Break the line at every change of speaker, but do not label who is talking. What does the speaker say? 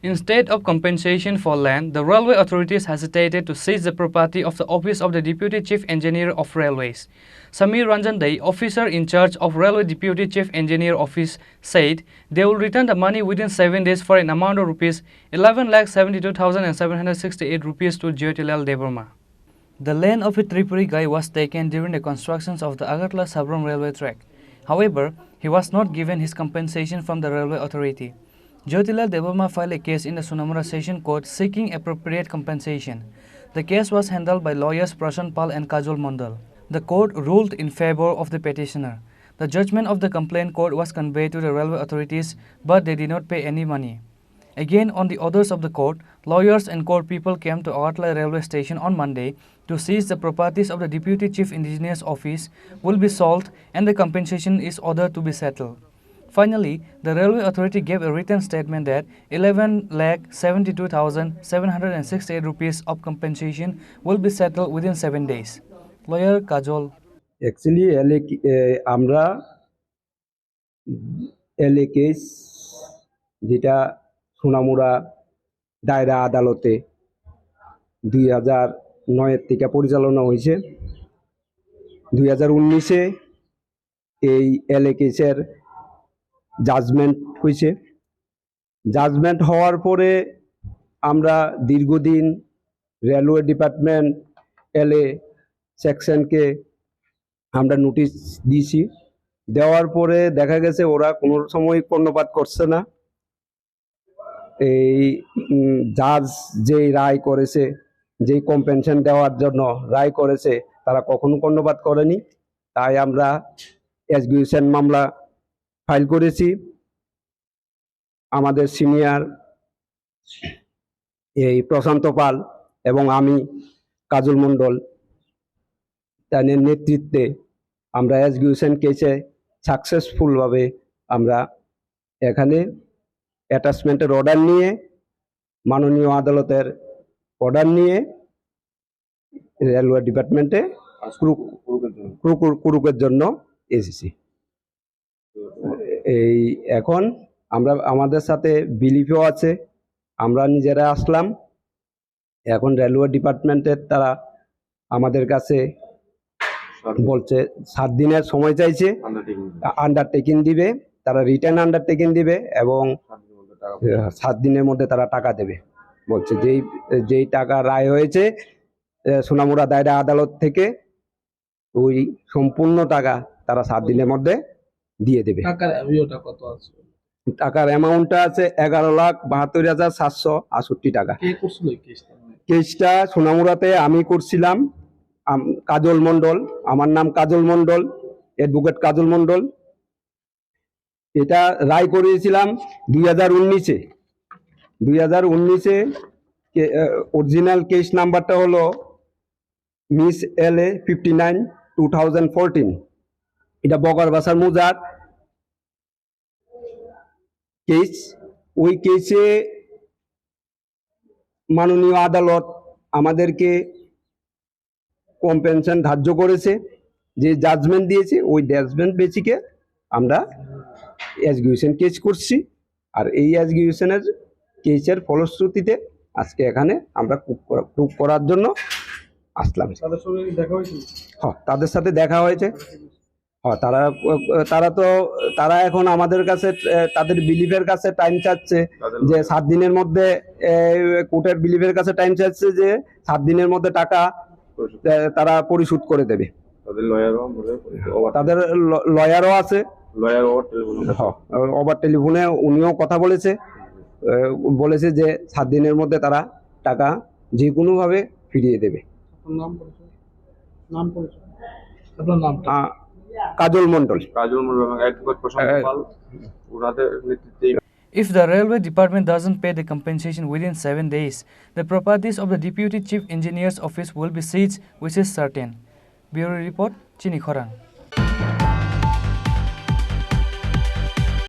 Instead of compensation for land, the railway authorities hesitated to seize the property of the office of the Deputy Chief Engineer of Railways. Samir Ranjan Dai, officer in charge of Railway Deputy Chief Engineer Office, said they will return the money within 7 days for an amount of rupees 11,72,768 rupees to Jyotilal Debbarma. The land of a Tripura guy was taken during the construction of the Agartala-Sabram railway track. However, he was not given his compensation from the railway authority. Jyotilal Debbarma filed a case in the Sonamura Session Court seeking appropriate compensation. The case was handled by lawyers Prashan Pal and Kajol Mandal. The court ruled in favor of the petitioner. The judgment of the complaint court was conveyed to the railway authorities, but they did not pay any money. Again, on the orders of the court, lawyers and court people came to Agartala railway station on Monday to seize the properties of the Deputy Chief Engineer's office will be sold and the compensation is ordered to be settled. Finally, the railway authority gave a written statement that 11,72,768 rupees of compensation will be settled within 7 days. Lawyer Kajol.
Actually, আমরা LA case যেটা সোনামুড়া দায়রা আদালতে 2009 থেকে পরিচালনা হয়েছে। 2019-এ এই LA কেসের judgement হয়েছে। জাজমেন্ট হওয়ার পরে আমরা দীর্ঘদিন রেলওয়ে ডিপার্টমেন্ট এলএ সেকশনকে আমরা নোটিশ দিয়েছি। দেওয়ার পরে দেখা গেছে ওরা কোনো সময় কর্ণপাত করছে না। এই জাজ যেই রায় করেছে, যেই কম্পেনশন দেওয়ার জন্য রায় করেছে, তারা কখনো কর্ণপাত করেনি। তাই আমরা এক্সিকিউশন মামলা ফাইল করেছি। আমাদের সিনিয়র এই প্রশান্ত পাল এবং আমি কাজল মণ্ডল তাদের নেতৃত্বে আমরা এক্সিকিউশন কেসে সাকসেসফুলভাবে আমরা এখানে অ্যাটাচমেন্টের অর্ডার নিয়ে, মাননীয় আদালতের অর্ডার নিয়ে রেলওয়ে ডিপার্টমেন্টে কুরুকের জন্য এসেছি। এই এখন আমরা আমাদের সাথে বিলিফও আছে, আমরা নিজেরা আসলাম। এখন রেলওয়ে ডিপার্টমেন্টের তারা আমাদের কাছে বলছে 7 দিনের সময় চাইছে, আন্ডারটেকিং দিবে, তারা রিটার্ন আন্ডারটেকিং দিবে এবং 7 দিনের মধ্যে তারা টাকা দেবে বলছে। যেই টাকা রায় হয়েছে সোনামুড়া দায়রা আদালত থেকে, ওই সম্পূর্ণ টাকা তারা 7 দিনের মধ্যে দিয়ে দেবে। টাকার অ্যামাউন্টটা আছে 11,72,768 টাকা। কেসটা সোনামুড়াতে আমি করছিলাম, কাজল মণ্ডল, আমার নাম কাজল মণ্ডল, অ্যাডভোকেট কাজল মণ্ডল। এটা রায় করিয়েছিলাম 2019-এ। 2019-এ অরিজিনাল কেস নাম্বারটা হলো মিস LA 59/2014। এটা বগরবাসার মুজার কেস। ওই কেসে মাননীয় আদালত আমাদেরকে কম্পেনশন ধার্য করেছে, যে জাজমেন্ট দিয়েছে ওই জাজমেন্ট বেসিকে আমরা এক্সিকিউশন কেস করছি। আর এই এক্সিকিউশনের কেসের ফলশ্রুতিতে আজকে এখানে আমরা প্রুফ করার জন্য আসলাম। হ্যাঁ, তাদের সাথে দেখা হয়েছে। হ্যাঁ, তারা এখন আমাদের কাছে তাদের বিলিফের কাছে টাইম চাচ্ছে যে 7 দিনের মধ্যে, কোর্টের বিলিফের কাছে টাইম চাচ্ছে যে 7 দিনের মধ্যে টাকা তারা পরিশোধ করে দেবে। তাদের লয়ারও আছে, ওভার টেলিফোনে উনিও কথা বলেছে যে 7 দিনের মধ্যে তারা টাকা যে কোনোভাবে ফিরিয়ে দেবে। কাজল মণ্ডল।
If the railway department doesn't pay the compensation within 7 days, the properties of the Deputy Chief Engineer's office will be seized, which is certain. Bureau Report, Chini, Khorang.